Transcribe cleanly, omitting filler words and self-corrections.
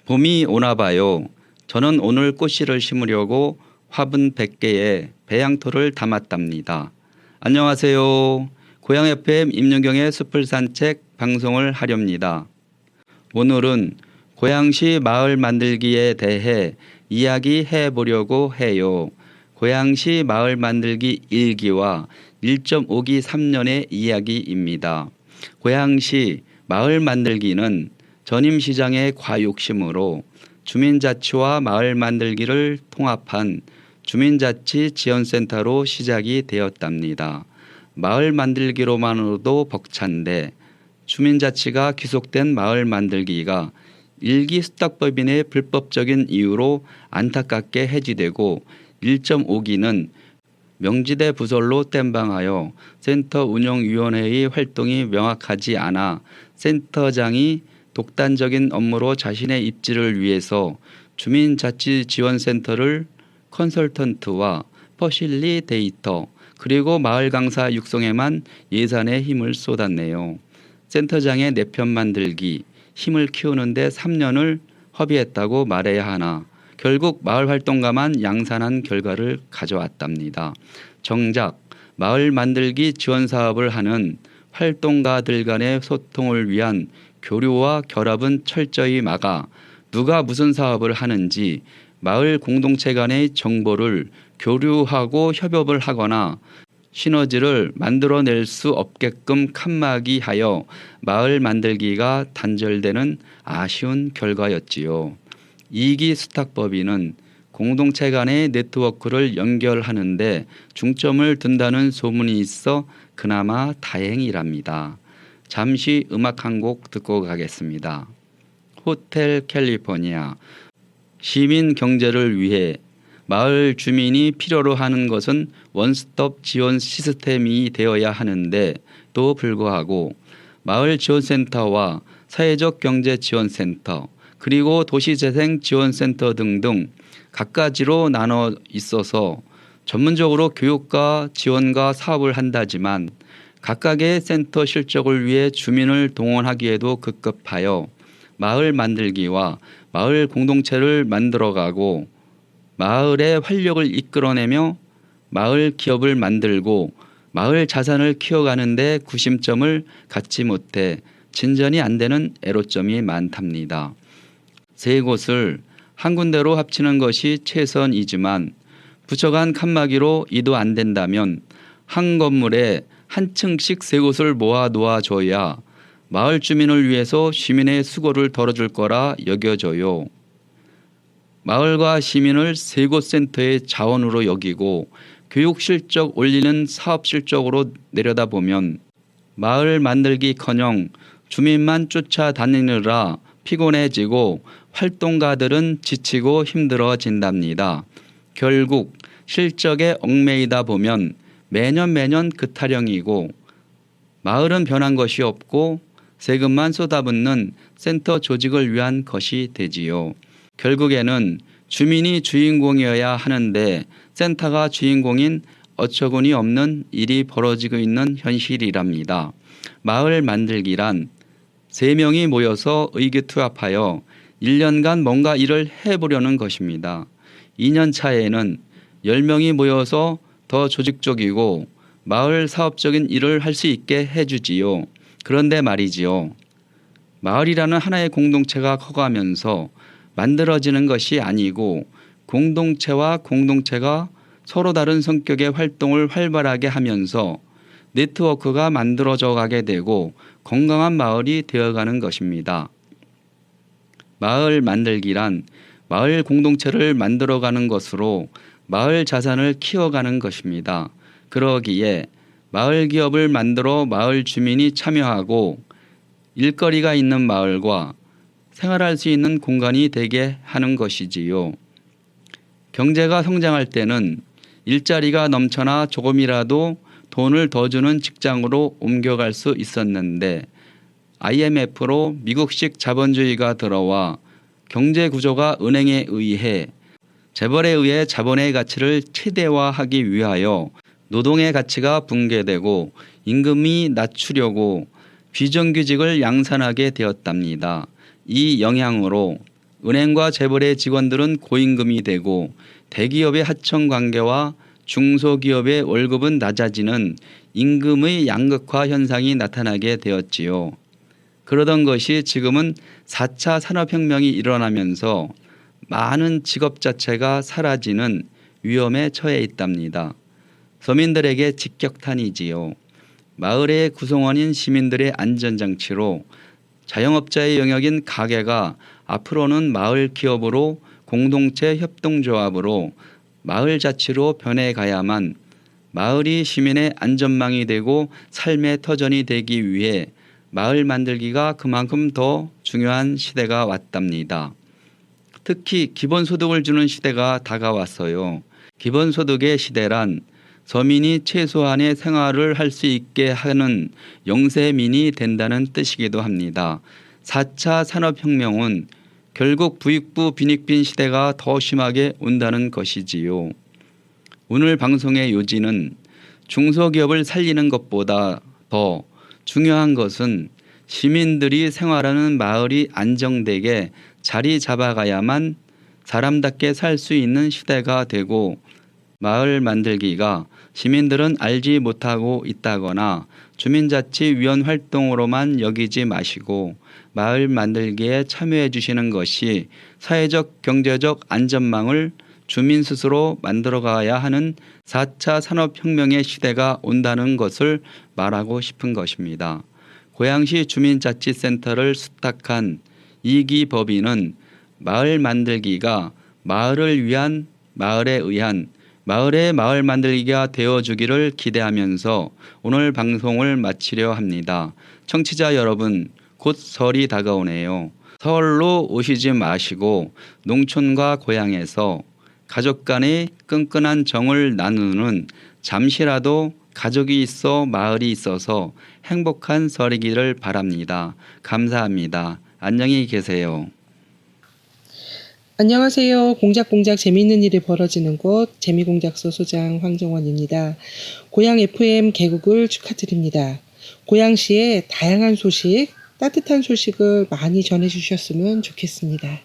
봄이 오나 봐요. 저는 오늘 꽃씨를 심으려고 화분 100개에 배양토를 담았답니다. 안녕하세요. 고향 FM 임윤경의 숲을 산책 방송을 하렵니다. 오늘은 고양시 마을 만들기에 대해 이야기해 보려고 해요. 고양시 마을 만들기 1기와 1.5기 3년의 이야기입니다. 고양시 마을 만들기는 전임시장의 과욕심으로 주민자치와 마을 만들기를 통합한 주민자치 지원센터로 시작이 되었답니다. 마을 만들기로만으로도 벅찬데 주민자치가 귀속된 마을 만들기가 일기 수탁법인의 불법적인 이유로 안타깝게 해지되고 1.5기는 명지대 부설로 땜방하여 센터 운영위원회의 활동이 명확하지 않아 센터장이 독단적인 업무로 자신의 입지를 위해서 주민자치지원센터를 컨설턴트와 퍼실리데이터 그리고 마을 강사 육성에만 예산의 힘을 쏟았네요. 센터장의 내편 만들기, 힘을 키우는데 3년을 허비했다고 말해야 하나 결국 마을 활동가만 양산한 결과를 가져왔답니다. 정작 마을 만들기 지원 사업을 하는 활동가들 간의 소통을 위한 교류와 결합은 철저히 막아 누가 무슨 사업을 하는지 마을 공동체 간의 정보를 교류하고 협업을 하거나 시너지를 만들어낼 수 없게끔 칸막이 하여 마을 만들기가 단절되는 아쉬운 결과였지요. 2기 수탁법인은 공동체 간의 네트워크를 연결하는데 중점을 둔다는 소문이 있어 그나마 다행이랍니다. 잠시 음악 한 곡 듣고 가겠습니다. 호텔 캘리포니아. 시민 경제를 위해 마을 주민이 필요로 하는 것은 원스톱 지원 시스템이 되어야 하는데 또 불구하고 마을 지원센터와 사회적 경제 지원센터 그리고 도시재생 지원센터 등등 갖가지로 나눠 있어서 전문적으로 교육과 지원과 사업을 한다지만 각각의 센터 실적을 위해 주민을 동원하기에도 급급하여 마을 만들기와 마을 공동체를 만들어가고 마을의 활력을 이끌어내며 마을 기업을 만들고 마을 자산을 키워가는 데 구심점을 갖지 못해 진전이 안 되는 애로점이 많답니다. 세 곳을 한 군데로 합치는 것이 최선이지만 부처간 칸막이로 이도 안 된다면 한 건물에 한 층씩 세 곳을 모아 놓아줘야 마을 주민을 위해서 시민의 수고를 덜어줄 거라 여겨져요. 마을과 시민을 세 곳 센터의 자원으로 여기고 교육 실적 올리는 사업 실적으로 내려다보면 마을 만들기커녕 주민만 쫓아다니느라 피곤해지고 활동가들은 지치고 힘들어진답니다. 결국 실적에 얽매이다 보면 매년 그 타령이고 마을은 변한 것이 없고 세금만 쏟아붓는 센터 조직을 위한 것이 되지요. 결국에는 주민이 주인공이어야 하는데 센터가 주인공인 어처구니 없는 일이 벌어지고 있는 현실이랍니다. 마을 만들기란 3명이 모여서 의기투합하여 1년간 뭔가 일을 해보려는 것입니다. 2년 차에는 10명이 모여서 더 조직적이고 마을 사업적인 일을 할 수 있게 해주지요. 그런데 말이지요. 마을이라는 하나의 공동체가 커가면서 만들어지는 것이 아니고 공동체와 공동체가 서로 다른 성격의 활동을 활발하게 하면서 네트워크가 만들어져 가게 되고 건강한 마을이 되어가는 것입니다. 마을 만들기란 마을 공동체를 만들어가는 것으로 마을 자산을 키워가는 것입니다. 그러기에 마을 기업을 만들어 마을 주민이 참여하고 일거리가 있는 마을과 생활할 수 있는 공간이 되게 하는 것이지요. 경제가 성장할 때는 일자리가 넘쳐나 조금이라도 돈을 더 주는 직장으로 옮겨갈 수 있었는데 IMF로 미국식 자본주의가 들어와 경제 구조가 은행에 의해 재벌에 의해 자본의 가치를 최대화하기 위하여 노동의 가치가 붕괴되고 임금이 낮추려고 비정규직을 양산하게 되었답니다. 이 영향으로 은행과 재벌의 직원들은 고임금이 되고 대기업의 하청 관계와 중소기업의 월급은 낮아지는 임금의 양극화 현상이 나타나게 되었지요. 그러던 것이 지금은 4차 산업혁명이 일어나면서 많은 직업 자체가 사라지는 위험에 처해 있답니다. 서민들에게 직격탄이지요. 마을의 구성원인 시민들의 안전장치로 자영업자의 영역인 가게가 앞으로는 마을 기업으로 공동체 협동조합으로 마을 자치로 변해가야만 마을이 시민의 안전망이 되고 삶의 터전이 되기 위해 마을 만들기가 그만큼 더 중요한 시대가 왔답니다. 특히 기본소득을 주는 시대가 다가왔어요. 기본소득의 시대란 서민이 최소한의 생활을 할 수 있게 하는 영세민이 된다는 뜻이기도 합니다. 4차 산업혁명은 결국 부익부 빈익빈 시대가 더 심하게 온다는 것이지요. 오늘 방송의 요지는 중소기업을 살리는 것보다 더 중요한 것은 시민들이 생활하는 마을이 안정되게 자리 잡아가야만 사람답게 살 수 있는 시대가 되고 마을 만들기가 시민들은 알지 못하고 있다거나 주민자치위원 활동으로만 여기지 마시고 마을 만들기에 참여해 주시는 것이 사회적 경제적 안전망을 주민 스스로 만들어가야 하는 4차 산업혁명의 시대가 온다는 것을 말하고 싶은 것입니다. 고양시 주민자치센터를 수탁한 이기 법인은 마을 만들기가 마을을 위한 마을에 의한 마을의 마을 만들기가 되어주기를 기대하면서 오늘 방송을 마치려 합니다. 청취자 여러분, 곧 설이 다가오네요. 설로 오시지 마시고 농촌과 고향에서 가족 간의 끈끈한 정을 나누는 잠시라도 가족이 있어 마을이 있어서 행복한 설이기를 바랍니다. 감사합니다. 안녕히 계세요. 안녕하세요. 공작공작 재미있는 일이 벌어지는 곳 재미공작소 소장 황정원입니다. 고양 FM 개국을 축하드립니다. 고양시의 다양한 소식, 따뜻한 소식을 많이 전해주셨으면 좋겠습니다.